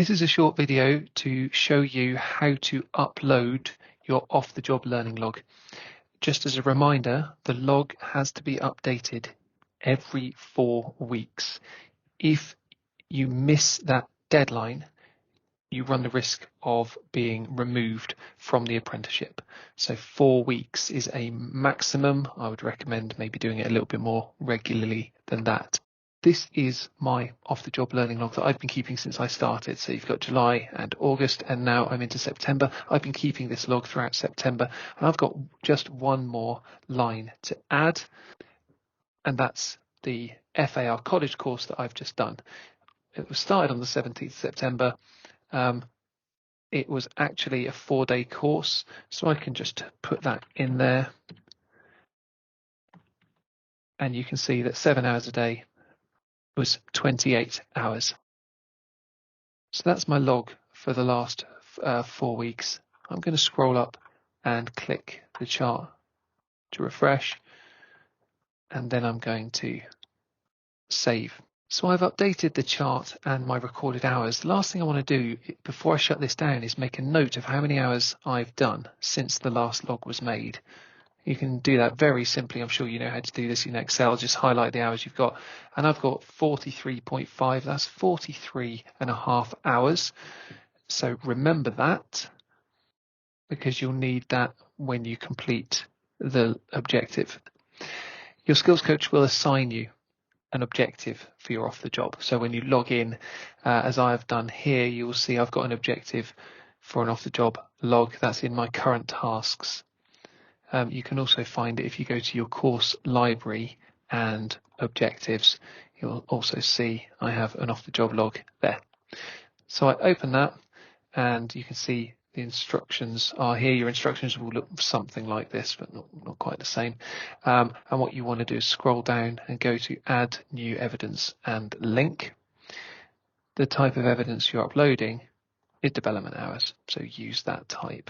This is a short video to show you how to upload your off-the-job learning log. Just as a reminder, the log has to be updated every 4 weeks. If you miss that deadline, you run the risk of being removed from the apprenticeship. So 4 weeks is a maximum. I would recommend maybe doing it a little bit more regularly than that. This is my off-the-job learning log that I've been keeping since I started. So you've got July and August, and now I'm into September. I've been keeping this log throughout September, and I've got just one more line to add, and that's the FAR college course that I've just done. It was started on the 17th of September. It was actually a 4-day course, so I can just put that in there. And you can see that 7 hours a day was 28 hours. So that's my log for the last 4 weeks. I'm going to scroll up and click the chart to refresh, and then I'm going to save. So I've updated the chart and my recorded hours. The last thing I want to do before I shut this down is make a note of how many hours I've done since the last log was made. You can do that very simply. I'm sure you know how to do this in Excel. Just highlight the hours you've got. And I've got 43.5. That's 43.5 hours. So remember that, because you'll need that when you complete the objective. Your skills coach will assign you an objective for your off the job. So when you log in, as I have done here, you'll see I've got an objective for an off the job log that's in my current tasks. You can also find it if you go to your course library and objectives. You'll also see I have an off the job log there. So I open that, and you can see the instructions are here. Your instructions will look something like this, but not quite the same. And what you want to do is scroll down and go to add new evidence and link. The type of evidence you're uploading is development hours, so use that type.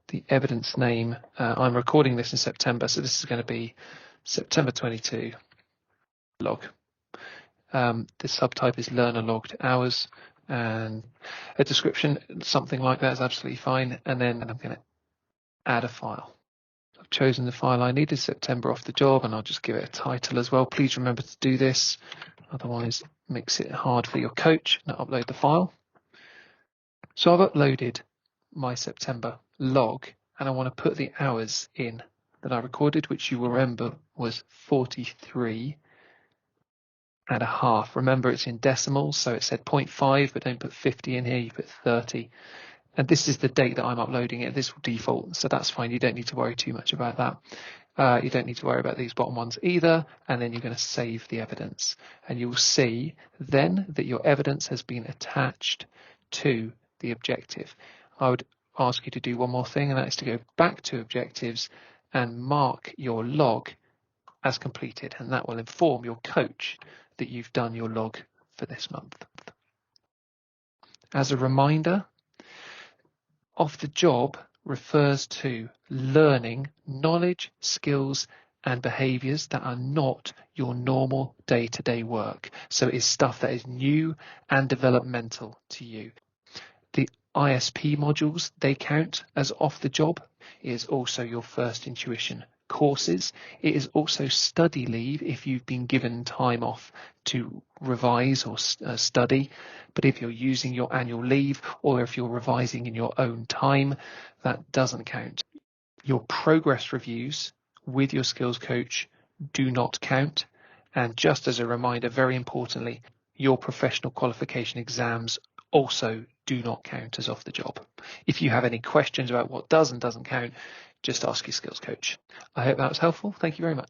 The evidence name, I'm recording this in September, so this is going to be September 22 log. The subtype is learner logged hours, and a description, something like that is absolutely fine. And then I'm going to add a file. I've chosen the file I needed, September off the job, and I'll just give it a title as well. Please remember to do this, otherwise it makes it hard for your coach. Now upload the file. So I've uploaded my September log, and I want to put the hours in that I recorded, which you will remember was 43.5. Remember, it's in decimals, so it said 0.5, but don't put 50 in here, you put 30. And this is the date that I'm uploading it. This will default, so that's fine. You don't need to worry too much about that. You don't need to worry about these bottom ones either. And then you're going to save the evidence, and you'll see then that your evidence has been attached to the objective. I would ask you to do one more thing, and that is to go back to objectives and mark your log as completed, and that will inform your coach that you've done your log for this month. As a reminder, off the job refers to learning knowledge, skills and behaviours that are not your normal day-to-day work. So it is stuff that is new and developmental to you. The ISP modules, they count as off the job. It is also your first intuition courses. It is also study leave if you've been given time off to revise or study. But if you're using your annual leave, or if you're revising in your own time, that doesn't count. Your progress reviews with your skills coach do not count. And just as a reminder, very importantly, your professional qualification exams also do not count as off the job. If you have any questions about what does and doesn't count, just ask your skills coach. I hope that was helpful. Thank you very much.